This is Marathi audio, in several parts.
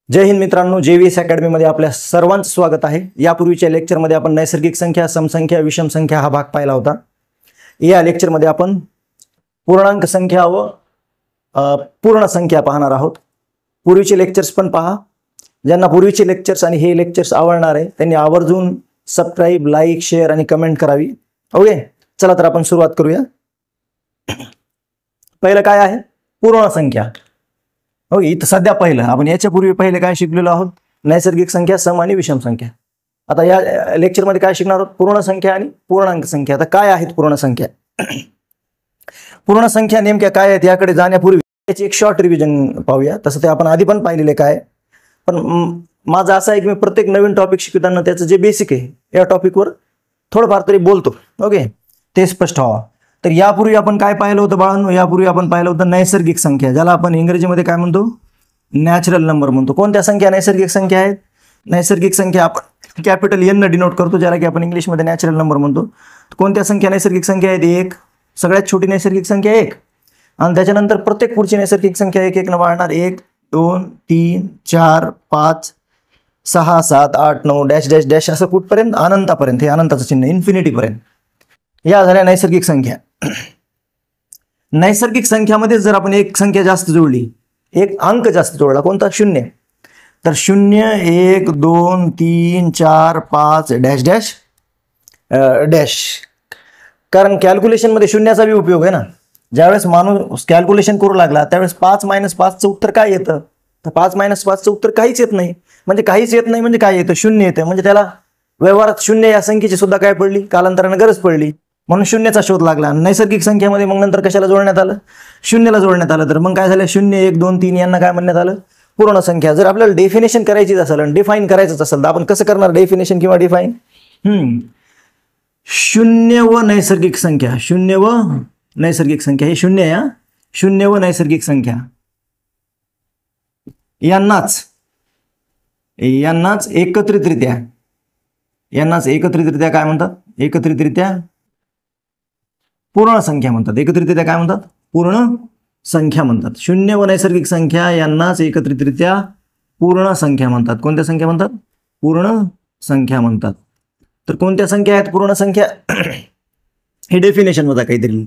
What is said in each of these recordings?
जय हिंद मित्रांनो, JVS अकॅडमीमध्ये आपल्या सर्वांचं स्वागत आहे। यापूर्वीच्या लेक्चरमध्ये आपण नैसर्गिक संख्या, समसंख्या, विषम संख्या हा भाग पाहिला होता। या लेक्चरमध्ये आपण पूर्णांक संख्या व पूर्ण संख्या पाहणार आहोत। पूर्वीचे लेक्चर्स पण पहा। ज्यांना पूर्वीचे लेक्चर्स आणि हे लेक्चर्स आवडणार आहे त्यांनी आवर्जून सबस्क्राइब, लाईक, शेअर आणि कमेंट करावी। ओके, चला तर आपण सुरुवात करूया। पहिलं काय आहे? पूर्ण संख्या। ओके, इथं सध्या पहिलं आपण याच्या पूर्वी पहिले काय शिकलेलो आहोत? नैसर्गिक संख्या, सम आणि विषम संख्या। आता या लेक्चरमध्ये काय शिकणार आहोत? पूर्ण संख्या आणि पूर्णांक संख्या। आता काय आहेत पूर्ण संख्या? पूर्ण संख्या नेमक्या काय आहेत याकडे जाण्यापूर्वी याची एक शॉर्ट रिव्हिजन पाहूया। तसं ते आपण आधी पण पाहिलेले काय, पण माझं असं आहे की मी प्रत्येक नवीन टॉपिक शिकवताना त्याचं जे बेसिक आहे या टॉपिकवर थोडंफार तरी बोलतो। ओके, ते स्पष्ट व्हावं। तर यापूर्वी आपण काय पाहिलं होतं बाळांनो? यापूर्वी आपण पाहिलं होतं नैसर्गिक संख्या, ज्याला आपण इंग्रजीमध्ये काय म्हणतो? नॅचरल नंबर म्हणतो। कोणत्या संख्या नैसर्गिक संख्या आहेत? नैसर्गिक संख्या आपण कॅपिटल एन ने डिनोट करतो, ज्याला की आपण इंग्लिशमध्ये नॅचरल नंबर म्हणतो। कोणत्या संख्या नैसर्गिक संख्या आहेत? एक। सगळ्यात छोटी नैसर्गिक संख्या एक, आणि त्याच्यानंतर प्रत्येक पुढची नैसर्गिक संख्या एक एक न वाढणार। 1 2 3 4 5 6 7 8 9 डॅश डॅश डॅश असं कुठपर्यंत? अनंतापर्यंत। हे अनंताचं चिन्ह, इन्फिनिटी पर्यंत। या झाल्या नैसर्गिक संख्या। नैसर्गिक संख्यामध्ये जर आपण एक संख्या जास्त जोडली, एक अंक जास्त जोडला, कोणता? शून्य, तर 0 1 2 3 4 5 डॅश डॅश डॅश। कारण कॅल्क्युलेशन मध्ये शून्याचा बी उपयोग आहे ना। ज्यावेळेस माणूस कॅल्क्युलेशन करू लागला त्यावेळेस 5 - 5चं उत्तर काय येतं? तर 5 - 5चं उत्तर काहीच येत नाही। म्हणजे काहीच येत नाही म्हणजे काय येतं? शून्य येतं। म्हणजे त्याला व्यवहारात शून्य या संख्येची सुद्धा काय पडली? कालांतराने गरज पडली, म्हणून शून्याचा शोध लागला। नैसर्गिक संख्येमध्ये मग नंतर कशाला जोडण्यात आलं? शून्याला जोडण्यात आलं। तर मग काय झालं? 0 1 2 3 यांना काय म्हणण्यात आलं? पूर्ण संख्या। जर आपल्याला डेफिनेशन करायचीच असेल आणि डिफाईन करायचंच असेल तर आपण कसं करणार डेफिनेशन किंवा डिफाईन? शून्य व नैसर्गिक संख्या, शून्य व नैसर्गिक संख्या, हे शून्य आहे, शून्य व नैसर्गिक संख्या यांनाच एकत्रितरित्या काय म्हणतात? एकत्रितरित्या पूर्ण संख्या म्हणतात। एकत्रितरित्या काय म्हणतात? पूर्ण संख्या म्हणतात। शून्य व नैसर्गिक संख्या यांनाच एकत्रितरित्या पूर्ण संख्या म्हणतात। कोणत्या संख्या म्हणतात? पूर्ण संख्या म्हणतात। तर कोणत्या संख्या आहेत पूर्ण संख्या? हे डेफिनेशन होता काहीतरी।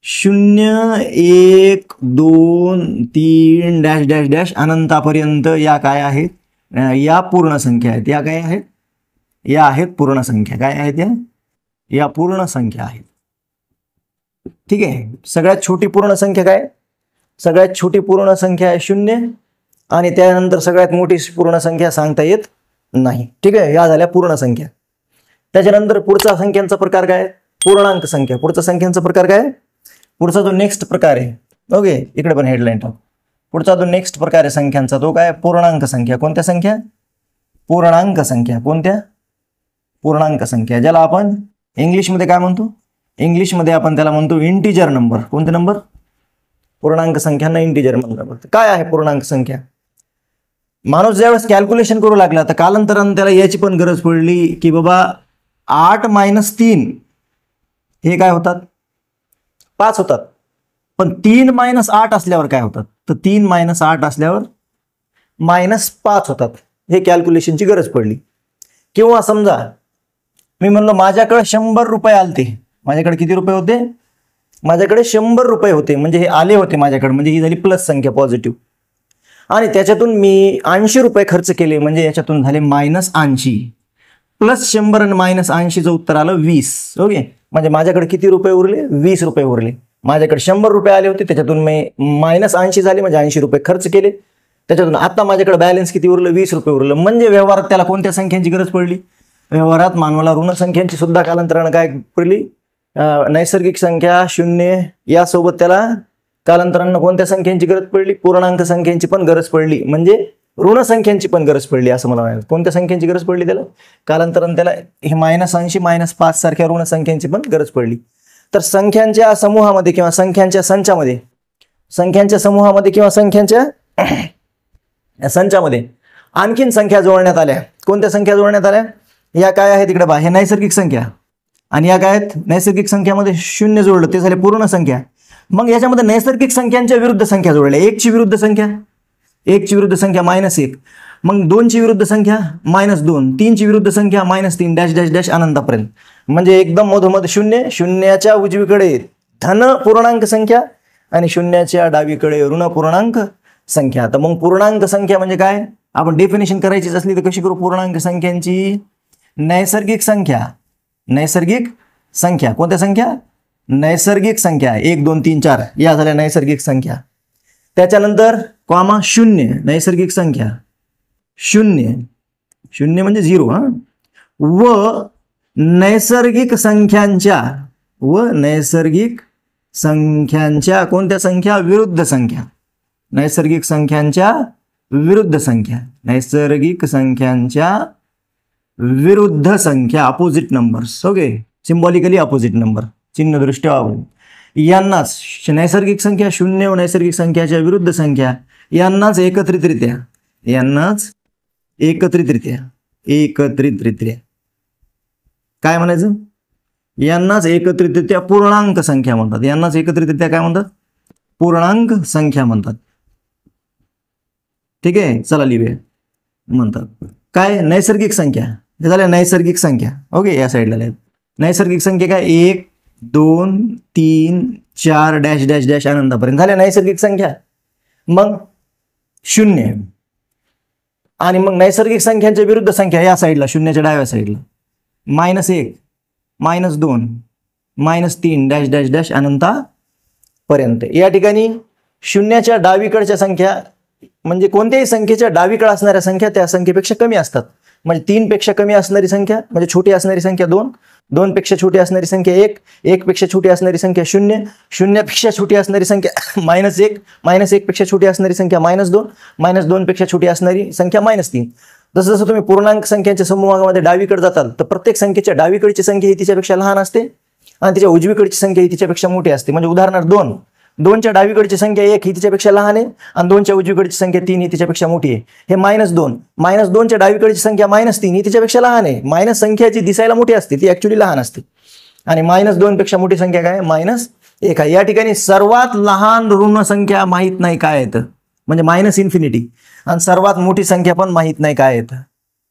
0 1 2 3 डॅश डॅश डॅश अनंतापर्यंत या काय आहेत? या पूर्ण संख्या आहेत। या काय आहेत? या आहेत पूर्ण संख्या। काय आहेत? या पूर्ण संख्या आहेत। ठीक आहे। सगळ्यात छोटी पूर्ण संख्या काय? सगळ्यात छोटी पूर्ण संख्या आहे 0, आणि त्यानंतर सगळ्यात मोठी पूर्ण संख्या सांगता येत नाही। ठीक आहे, या झाल्या पूर्ण संख्या। त्याच्यानंतर पुढचा संख्यांचा प्रकार काय? पूर्णांक संख्या। पुढचा संख्यांचा प्रकार काय? पुढचा जो नेक्स्ट प्रकार आहे, ओके, इकडे पण हेडलाईन टाक। पुढचा जो नेक्स्ट प्रकार आहे संख्यांचा तो काय? पूर्णांक संख्या। कोणत्या संख्या? पूर्णांक संख्या। कोणत्या? पूर्णांक संख्या, ज्याला आपण इंग्लिशमध्ये काय म्हणतो? इंग्लिशमध्ये आपण त्याला म्हणतो इंटिजर नंबर। कोणते नंबर? पूर्णांक संख्यांना इंटिजर नंबर। काय आहे पूर्णांक संख्या? माणूस ज्यावेळेस कॅल्क्युलेशन करू लागला तर कालांतराने त्याला याची पण गरज पडली की बाबा 8 - 3 हे काय होतात? 5 होतात। पण 3 - 8 असल्यावर काय होतात? तर 3 - 8 असल्यावर -5 होतात। हे कॅल्क्युलेशनची गरज पडली। किंवा समजा मी म्हणलो माझ्याकडे 100 रुपये आलते। माझ्याकडे किती रुपये होते? माझ्याकडे 100 रुपये होते, म्हणजे हे आले होते माझ्याकडे, म्हणजे ही झाली प्लस संख्या, पॉझिटिव्ह। आणि त्याच्यातून मी 80 रुपये खर्च केले, म्हणजे याच्यातून झाले -80। प्लस 100 आणि -80चं उत्तर आलं 20। ओके, म्हणजे माझ्याकडे किती रुपये उरले? 20 रुपये उरले। माझ्याकडे 100 रुपये आले होते, त्याच्यातून मी -80 झाले, म्हणजे 80 रुपये खर्च केले। त्याच्यातून आता माझ्याकडे बॅलन्स किती उरलं? 20 रुपये उरलं। म्हणजे व्यवहारात त्याला कोणत्या संख्यांची गरज पडली? व्यवहारात मानवाला ऋण संख्यांची सुद्धा कालांतराने काय पडली? नैसर्गिक संख्या 0 यासोबत त्याला कालांतराने कोणत्या संख्यांची गरज पडली? पूर्णांक संख्यांची पण गरज पडली, म्हणजे ऋण संख्यांची पण गरज पडली असं मला म्हणायचं। कोणत्या संख्यांची गरज पडली त्याला? कालांतराने त्याला हे -80 -5 सारख्या ऋण संख्यांची पण गरज पडली। तर संख्यांच्या समूहामध्ये किंवा संख्यांच्या संचामध्ये, किंवा संख्यांच्या संचामध्ये आणखीन संख्या जोडण्यात आल्या। कोणत्या संख्या जोडण्यात आल्या? या काय आहेत इकडे? हे नैसर्गिक संख्या, आणि या काय आहेत? नैसर्गिक संख्यामध्ये 0 जोडलं ते झाले पूर्ण संख्या। मग याच्यामध्ये नैसर्गिक संख्यांच्या विरुद्ध संख्या जोडल्या। 1 ची विरुद्ध संख्या 1 ची विरुद्ध संख्या -1, मग 2 ची विरुद्ध संख्या -2, 3 ची विरुद्ध संख्या -3 डॅश डॅश डॅश अनंतापर्यंत. म्हणजे एकदम मधोमध शून्य, शून्याच्या उजवीकडे धन पूर्णांक संख्या आणि शून्याच्या डावीकडे ऋण पूर्णांक संख्या. तर मग पूर्णांक संख्या म्हणजे काय, आपण डेफिनेशन करायचीच असली तर कशी करू? पूर्णांक संख्यांची नैसर्गिक संख्या, नैसर्गिक संख्या कोणत्या संख्या? नैसर्गिक संख्या 1 2 3 4 या झाल्या नैसर्गिक संख्या. त्याच्यानंतर कॉमा शून्य, नैसर्गिक संख्या शून्य, शून्य म्हणजे 0 हा, व नैसर्गिक संख्यांच्या, व नैसर्गिक संख्यांच्या कोणत्या संख्या? विरुद्ध संख्या. नैसर्गिक संख्यांच्या विरुद्ध संख्या, नैसर्गिक संख्यांच्या विरुद्ध संख्या, opposite numbers. Okay, symbolically opposite number, चिन्हदृष्ट्या यांनाच नैसर्गिक संख्या शून्य व नैसर्गिक संख्याच्या विरुद्ध संख्या यांनाच एकत्रितरित्या, यांनाच एकत्रितरित्या, एकत्रितरित्या काय म्हणायचं? यांनाच एकत्रितरित्या पूर्णांक संख्या म्हणतात. यांनाच एकत्रितरित्या काय म्हणतात? पूर्णांक संख्या म्हणतात. ठीक आहे, चला लिहूया. म्हणतात काय? नैसर्गिक संख्या. हे झाल्या नैसर्गिक संख्या. ओके, या साईडला लिहा. नैसर्गिक संख्या काय? 1 2 3 4 डॅश डॅश डॅश अनंतापर्यंत झाल्या नैसर्गिक संख्या. मग शून्य आणि मग नैसर्गिक संख्यांच्या विरुद्ध संख्या या साईडला, शून्याच्या डाव्या साईडला -1 -2 -3 डॅश डॅश डॅश अनंतापर्यंत. या ठिकाणी शून्याच्या डावीकडच्या संख्या म्हणजे कोणत्याही संख्येच्या डावीकडे असणाऱ्या संख्या त्या संख्येपेक्षा कमी असतात. म्हणजे 3 पेक्षा कमी असणारी संख्या म्हणजे छोटी असणारी संख्या 2, 2 पेक्षा छोटी असणारी संख्या 1, 1 पेक्षा छोटी असणारी संख्या 0, 0 पेक्षा छोटी असणारी संख्या -1, -1 पेक्षा छोटी असणारी संख्या -2, -2 पेक्षा छोटी असणारी संख्या -3. जसं जसं तुम्ही पूर्णांक संख्यांच्या समूहामध्ये डावीकडे जाताल तर प्रत्येक संख्येच्या डावीकडची संख्या ही तिच्यापेक्षा लहान असते आणि तिच्या उजवीकडची संख्या ही तिच्यापेक्षा मोठी असते. म्हणजे उदाहरणार्थ 2, 2च्या डावीकडची संख्या 1 ही तिच्यापेक्षा लहान आहे आणि 2च्या उजवीकडची संख्या 3 ही तिच्यापेक्षा मोठी आहे. हे -2, -2च्या डावीकडची संख्या -3 ही तिच्यापेक्षा लहान आहे. मायनस संख्या जी दिसायला मोठी असते ती ऍक्च्युली लहान असते आणि -2 पेक्षा मोठी संख्या काय? -1 आहे. या ठिकाणी सर्वात लहान ऋण संख्या माहीत नाही काय येतं, म्हणजे -∞, आणि सर्वात मोठी संख्या पण माहीत नाही काय येतं.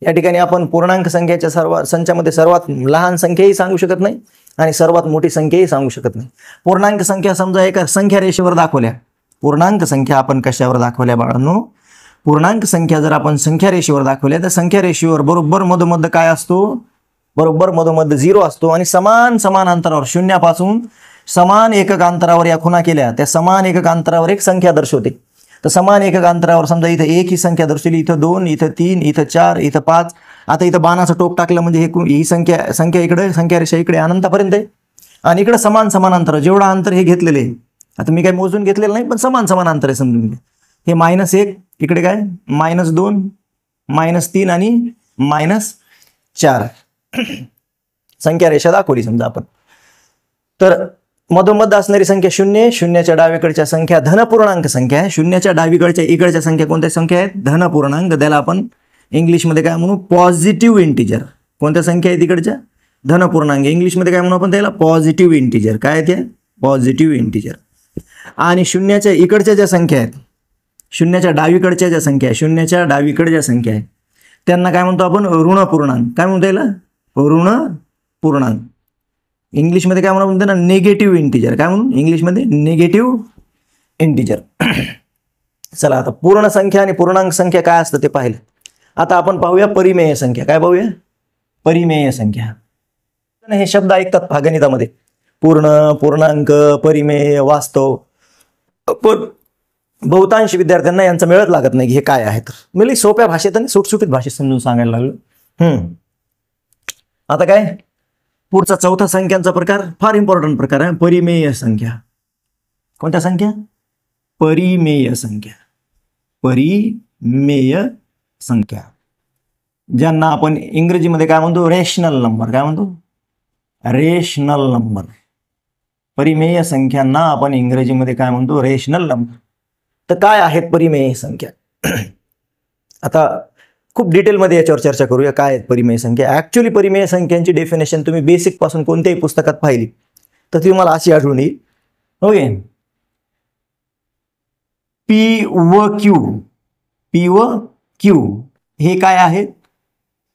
या ठिकाणी आपण पूर्णांक संख्येच्या सर्व संचामध्ये सर्वात लहान संख्याही सांगू शकत नाही आणि सर्वात मोठी संख्याही सांगू शकत नाही. पूर्णांक संख्या समजा एका संख्या रेषेवर दाखवल्या, पूर्णांक संख्या आपण कशावर दाखवल्या बाळांनो? पूर्णांक संख्या जर आपण संख्या रेषेवर दाखवल्या तर संख्या रेषेवर बरोबर मधोमध काय असतो? बरोबर मधोमध 0 असतो आणि समान समान अंतरावर शून्यापासून समान एकक अंतरावर या खुणा केल्या त्या समान एकक अंतरावर एक संख्या दर्शवते. तर समान एकक अंतरावर समजा इथं 1 ही संख्या दर्शवली, इथं 2, इथं 3, इथं 4, इथं 5. आता इथं बाणाचं टोक टाकलं म्हणजे ही संख्या इकडे, संख्या रेषा इकडे अनंतापर्यंत आहे आणि इकडे समान समान अंतर, जेवढं अंतर हे घेतलेलं आहे. आता मी काही मोजून घेतलेलं नाही पण समान समान अंतर आहे समजून घ्या. हे -1 इकडे काय -2 -3 आणि -4 संख्या रेषा दाखवली समजा आपण. तर मधोमध असणारी संख्या 0, शून्याच्या डावीकडच्या संख्या धनपूर्णांक संख्या आहे. शून्याच्या डावीकडच्या इकडच्या संख्या कोणत्या संख्या आहेत? धनपूर्णांक. त्याला आपण इंग्लिशमध्ये काय म्हणू? Positive integer. कोणत्या संख्या आहेत तिकडच्या? धनपूर्णांक. इंग्लिशमध्ये काय म्हणू आपण त्याला? Positive integer. काय आहे ते? Positive integer. आणि शून्याच्या इकडच्या ज्या संख्या आहेत, शून्याच्या डावीकडच्या ज्या संख्या आहे, शून्याच्या डावीकडच्या संख्या आहे त्यांना काय म्हणतो आपण? ऋण पूर्णांक. काय म्हणतो याला? ऋण पूर्णांक. इंग्लिशमध्ये काय म्हणू त्यांना? Negative integer. काय म्हणून इंग्लिशमध्ये? Negative integer. चला आता पूर्ण संख्या आणि पूर्णांक संख्या काय असतं ते पाहिलं. आता आपण पाहूया परिमेय संख्या. काय पाहूया? परिमेय संख्या. हे शब्द ऐकतात पहा गणितामध्ये, पूर्ण, पूर्णांक, परिमेय, वास्तव. पण बहुतांश विद्यार्थ्यांना यांचं मिळत लागत नाही की हे काय आहे. तर मी सोप्या भाषेत आणि सुटसुटीत भाषेत समजून सांगायला लागलो. आता काय पुढचा चौथा संख्यांचा प्रकार फार इम्पॉर्टंट प्रकार आहे, परिमेय संख्या. कोणत्या संख्या? परिमेय संख्या. परिमेय संख्या ज्यांना आपण इंग्रजीमध्ये काय म्हणतो? Rational number. काय म्हणतो? Rational number. परिमेय संख्यांना आपण इंग्रजीमध्ये काय म्हणतो? Rational number. तर काय आहेत परिमेय संख्या? आता खूप डिटेलमध्ये याच्यावर चर्चा करूया. काय आहेत परिमेय संख्या? ऍक्च्युअली परिमेय संख्यांची डेफिनेशन तुम्ही बेसिक पासून कोणत्याही पुस्तकात पाहिली तर तुम्हाला अशी आढळून येईल. ओके, पी व क्यू पी व क्यू हे काय आहेत?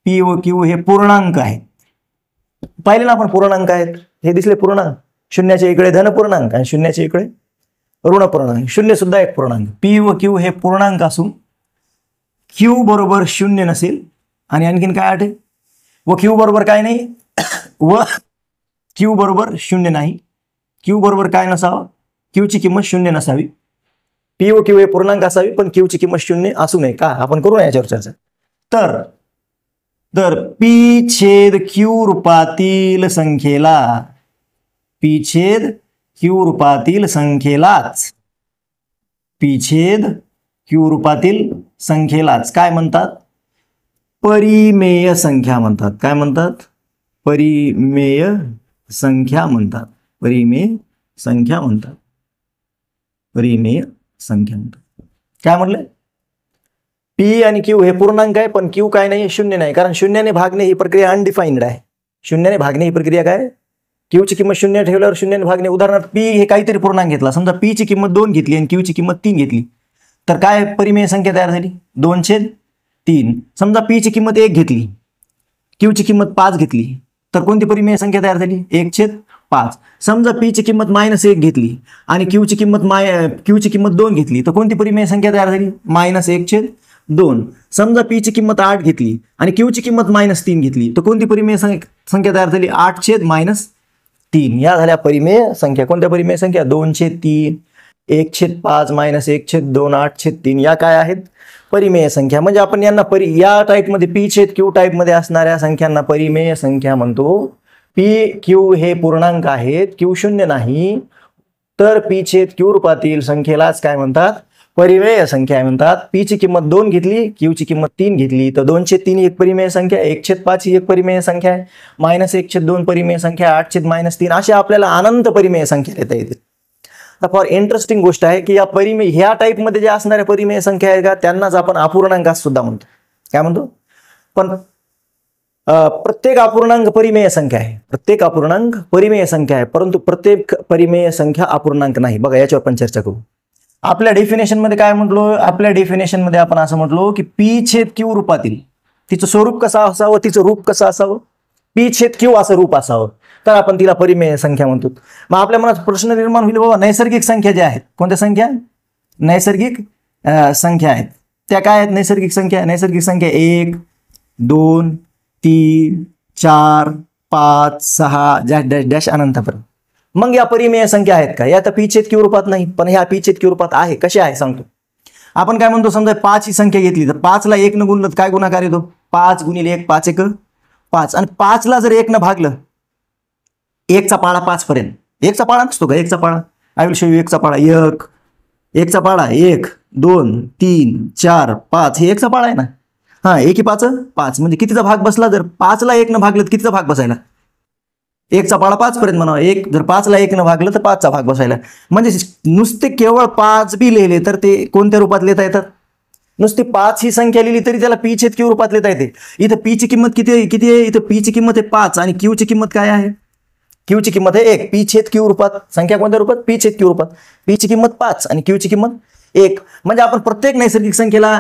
पी व क्यू हे पूर्णांक आहेत. पाहिले ना आपण पूर्णांक आहेत, हे दिसले पूर्णांक. शून्याच्या इकडे धन पूर्णांक आणि शून्याच्या इकडे ऋण पूर्णांक. शून्य सुद्धा एक पूर्णांक. पी व क्यू हे पूर्णांक असून क्यू बरोबर शून्य नसेल. आणि आणखीन काय आहे? व क्यू बरोबर काय नाही, व क्यू बरोबर शून्य नाही. क्यू बरोबर काय नसावं? क्यूची किंमत शून्य नसावी. पी व क्यू हे पूर्णांक असावी पण क्यूची किंमत शून्य असू नये का? आपण करू ना याच्यावर चर्चा. तर पी छेद क्यू रूपातील संख्येला, पी छेद क्यू रूपातील संख्येलाच, पी छेद क्यू रूपातील संख्येलाच काय म्हणतात? परिमेय संख्या म्हणतात. काय म्हणतात? परिमेय संख्या म्हणतात. परिमेय संख्या म्हणतात. परिमेय संख्या म्हणतात. काय म्हटलं? पी आणि क्यू हे पूर्णांक आहे पण क्यू काय नाही, शून्य नाही. कारण शून्याने भागणे ही प्रक्रिया अनडिफाईन्ड आहे. शून्याने भागणे ही प्रक्रिया काय? क्यूची किंमत शून्य ठेवल्यावर शून्याने भागणे. उदाहरणार्थ पी हे काहीतरी पूर्णांक घेतला, समजा पी ची किंमत 2 घेतली आणि क्यूची किंमत 3 घेतली, तर काय परिमेय संख्या तयार झाली? 2/3. समजा पी ची किंमत 1 घेतली, क्यूची किंमत 5 घेतली, तर कोणती परिमेय संख्या तयार झाली? 1/5. समजा पी ची किंमत -1 घेतली आणि क्यूची किंमत 2 घेतली, तर कोणती परिमेय संख्या तयार झाली? -1/2. समजा पी ची किंमत 8 घेतली आणि क्यूची किंमत -3 घेतली, तर कोणती परिमेय संख्या तयार झाली? 8/-3. या झाल्या परिमेय संख्या. कोणत्या परिमेय संख्या? 2/3, 1/5, -1/2, 8/3 या काय आहेत? परिमेय संख्या. म्हणजे आपण यांना या टाईपमध्ये पी छेद क्यू टाईपमध्ये असणाऱ्या संख्यांना परिमेय संख्या म्हणतो. पी क्यू हे पूर्णांक आहेत, क्यू शून्य नाही, तर पी छेद क्यू रूपातील संख्येलाच काय म्हणतात? परिमेय संख्या म्हणतात. पी ची किंमत 2 घेतली, क्यूची किंमत 3 घेतली, तर 2/3 एक परिमेय संख्या, 1/5 ही एक परिमेय संख्या आहे, -1/2 परिमेय संख्या, 8/-3 असे आपल्याला अनंत परिमेय संख्या देता येतील. फॉर इंटरेस्टिंग गोष्ट आहे की या ह्या टाईपमध्ये ज्या असणाऱ्या परिमेय संख्या आहेत का त्यांनाच आपण अपूर्णांक सुद्धा म्हणतो. काय म्हणतो? पण प्रत्येक अपूर्णांक परिमेय संख्या आहे. प्रत्येक अपूर्णांक परिमेय संख्या आहे, परंतु प्रत्येक परिमेय संख्या अपूर्णांक नाही. बघा याच्यावर पण चर्चा करू. आपल्या डेफिनेशन मध्ये काय म्हटलो? आपल्या डेफिनेशन मध्ये आपण असं म्हटलो की पी छेद क्यू रूपातील, तिचं स्वरूप कसं असावं, तिचं रूप कसं असावं? पी छेद क्यू असं रूप असावं, तर आपण तिला परिमेय संख्या म्हणतो. मग आपल्या मनात प्रश्न निर्माण होईल, बाबा नैसर्गिक संख्या ज्या आहेत, कोणत्या संख्या? नैसर्गिक संख्या आहेत. त्या काय आहेत नैसर्गिक संख्या? नैसर्गिक संख्या 1, 2, 3, 4, 5, 6 डॅश डॅश डॅश अनंतपर्यंत. मग या परिमेय संख्या आहेत का? या तर पी छेद क्यू रूपात नाही, पण ह्या पी छेद क्यू रूपात आहे. कसे आहे सांगतो. आपण काय म्हणतो, समजा 5 ही संख्या घेतली तर 5 ला 1 न गुणलं काय गुणाकार येतो? 5 × 1 5 × 5. आणि 5 ला जर 1 न भागलं, 1 चा पाढा 5 पर्यंत. 1 चा पाढा नसतो का? 1 चा पाढा. आय विल शो यू 1 चा पाढा. 1 चा पाढा 1, 2, 3, 4, 5 हे 1 चा पाढा आहे ना. हा 1 × 5 5 म्हणजे कितीचा भाग बसला? जर 5 ला 1 न भागलं तर कितीचा भाग बसायला? 1 चा पाढा 5 पर्यंत म्हणावं. जर 5 ला 1 न भागलं तर 5 चा भाग बसायला. म्हणजे नुसते केवळ 5 बी लिहिले तर ते कोणत्या रूपात लिहिता येतात? नुसती 5 ही संख्या लिहिली तरी त्याला पी छेद क्यू रूपात लिहिता येते. इथं पी ची किंमत किती आहे? इथं पी ची किंमत आहे 5 आणि क्यू ची किंमत काय आहे? क्यू ची किंमत आहे 1. पी छेद क्यू रूपात संख्या कोणत्या रूपात? पी छेद क्यू रूपात. पी ची किंमत 5 आणि क्यू ची किंमत 1. म्हणजे आपण प्रत्येक नैसर्गिक संख्येला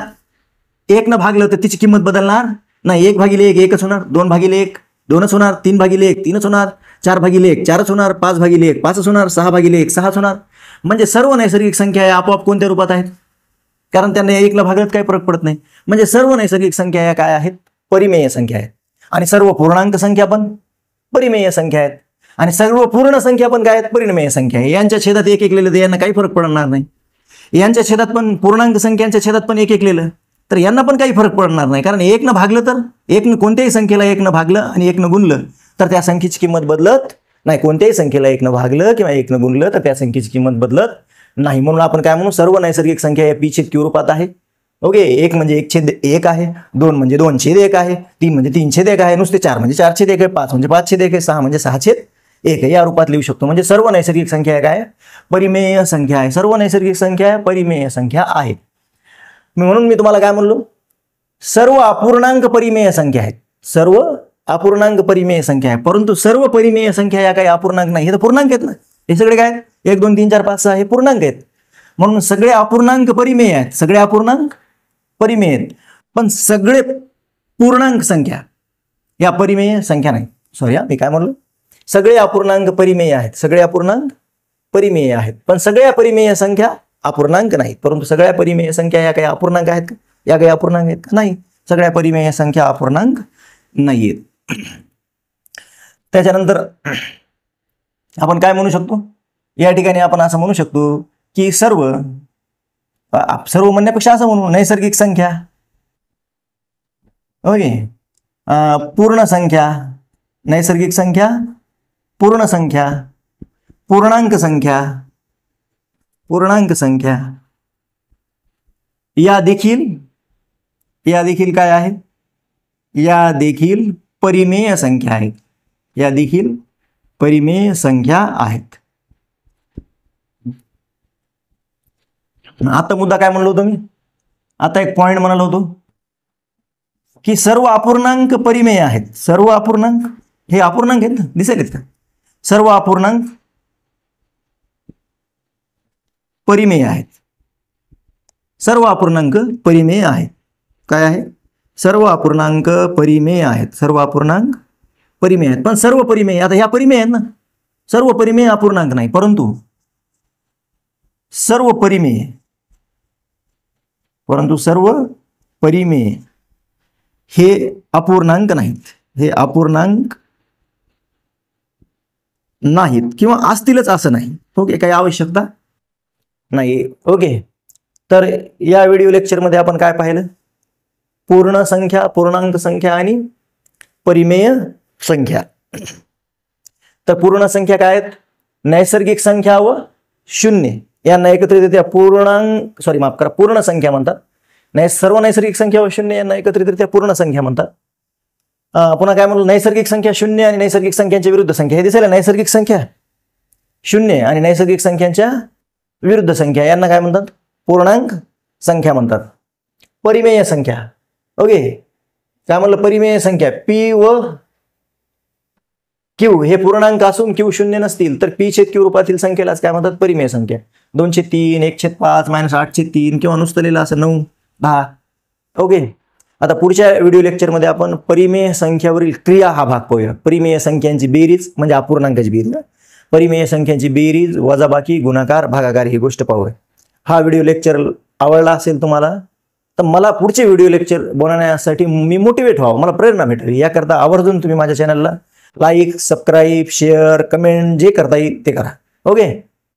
1 न भागलं तर तिची किंमत बदलणार नाही. 1/1 1च होणार, 2/1 2च होणार, 3/1 3च होणार, 4/1 4च होणार, 5/1 5च होणार, 6/1 6च होणार. म्हणजे सर्व नैसर्गिक संख्या आपोआप कोणत्या रूपात आहेत? कारण त्यांना 1 ला भागल्यात काही फरक पडत नाही. म्हणजे सर्व नैसर्गिक संख्या या काय आहेत? परिमेय संख्या आहेत. आणि सर्व पूर्णांक संख्या पण परिमेय संख्या आहेत. आणि सर्व पूर्ण संख्या पण काय आहेत? परिमेय संख्या आहे. यांच्या छेदात 1 लिहिलं तर यांना काही फरक पडणार नाही. यांच्या छेदात पण पूर्णांक संख्यांच्या छेदात पण 1 लिहिलं तर यांना पण काही फरक पडणार नाही. कारण 1 न भागलं तर 1 न कोणत्याही संख्येला 1 न भागलं आणि 1 न गुणलं तर त्या संख्येची किंमत बदलत नाही. कोणत्याही संख्येला 1 न भागलं किंवा 1 न गुणलं तर त्या संख्येची किंमत बदलत नाही. म्हणून आपण काय म्हणू? सर्व नैसर्गिक संख्या या पी छेद क्यू रूपात आहे. ओके. 1 म्हणजे 1/1 आहे, 2 म्हणजे 2/1 आहे, 3 म्हणजे 3/1 आहे, नुसते 4 म्हणजे 4/1 आहे, 5 म्हणजे 5/1 आहे, 6 म्हणजे 6/1 आहे. या रूपात लिहू शकतो. म्हणजे सर्व नैसर्गिक संख्या काय? परिमेय संख्या आहे. सर्व नैसर्गिक संख्या परिमेय संख्या आहेत. म्हणून मी तुम्हाला काय म्हणलो? सर्व अपूर्णांक परिमेय संख्या आहेत. सर्व अपूर्णांक परिमेय संख्या आहे. परंतु सर्व परिमेय संख्या या काही अपूर्णांक नाही. हे तर पूर्णांक आहेत ना. हे सगळे काय? 1 2 3 4 5 6 हे पूर्णांक आहेत. म्हणून सगळे अपूर्णांक परिमेय आहेत. सगळे अपूर्णांक परिमेय आहेत, पण सगळे पूर्णांक संख्या या परिमेय संख्या नाही. सॉरी मी काय म्हणलो, सगळे अपूर्णांक परिमेय आहेत, सगळे अपूर्णांक परिमेय आहेत, पण सगळ्या परिमेय संख्या अपूर्णांक नाहीत. परंतु सगळ्या परिमेय संख्या या काही अपूर्णांक आहेत का? या काही अपूर्णांक आहेत का? नाही, सगळ्या परिमेय संख्या अपूर्णांक नाहीयेत. त्याच्यानंतर आपण काय म्हणू शकतो, या ठिकाणी आपण असं म्हणू शकतो की सर्व म्हणण्यापेक्षा असं म्हणू, नैसर्गिक संख्या, ओके, पूर्ण संख्या, नैसर्गिक संख्या, पूर्ण संख्या, पूर्णांक संख्या, पूर्णांक संख्या या देखील काय आहे, या देखील परिमेय संख्या आहेत, या देखील परिमेय संख्या आहेत. आता मुद्दा काय म्हणलो होतो मी, आता एक पॉइंट म्हणालो होतो की सर्व अपूर्णांक परिमेय आहेत. सर्व अपूर्णांक हे अपूर्णांक आहेत ना, दिसेल का? सर्व अपूर्णांक परिमेय आहेत, सर्व अपूर्णांक परिमेय आहेत. काय आहे? सर्व अपूर्णांक परिमेय आहेत, सर्व अपूर्णांक परिमेय आहेत. पण सर्व परिमेय, आता ह्या परिमेय आहेत ना, सर्व परिमेय अपूर्णांक नाही, परंतु सर्व परिमेय हे अपूर्णांक नाहीत, हे अपूर्णांक नाहीत किंवा असतीलच असं नाही. ओके, काही आवश्यकता नाही. ओके, तर या व्हिडिओ लेक्चरमध्ये आपण काय पाहिलं, पूर्ण संख्या, पूर्णांक संख्या आणि परिमेय संख्या. तर पूर्ण संख्या काय आहेत, नैसर्गिक संख्या व शून्य यांना एकत्रितरित्या पूर्ण संख्या म्हणतात. सर्व नैसर्गिक संख्या व शून्य यांना एकत्रितरित्या पूर्ण संख्या म्हणतात. पुन्हा काय म्हणलं, नैसर्गिक संख्या शून्य आणि नैसर्गिक संख्यांच्या विरुद्ध संख्या, हे दिसेल, नैसर्गिक संख्या शून्य आणि नैसर्गिक संख्यांच्या विरुद्ध संख्या यांना काय म्हणतात, पूर्णांक संख्या म्हणतात. परिमेय संख्या, ओके, काय म्हणलं, परिमेय संख्या पी व क्यू हे पूर्णांक असून क्यू शून्य नसतील तर पी छेद क्यू रूपातील संख्येलाच काय म्हणतात, परिमेय संख्या. 2/3, 1/5, -8/3 किंवा नुसतं लिहिलं असं 9, 10. ओके, आता पुढच्या व्हिडिओ लेक्चरमध्ये आपण परिमेय संख्यावरील क्रिया हा भाग पाहूया. परिमेय संख्यांची बेरीज म्हणजे अपूर्णांकाची बेरीज, परिमेय संख्यांची बेरीज, वजाबाकी, गुणाकार, भागाकार ही गोष्ट पाहूया. हा व्हिडिओ लेक्चर आवडला असेल तुम्हाला तर मला पुढचे व्हिडिओ लेक्चर बनवण्यासाठी मी मोटिवेट व्हावं, मला प्रेरणा भेटावी, याकरता आवर्जून तुम्ही माझ्या चॅनलला लाईक, सबस्क्राईब, शेअर, कमेंट जे करता येईल ते करा. ओके.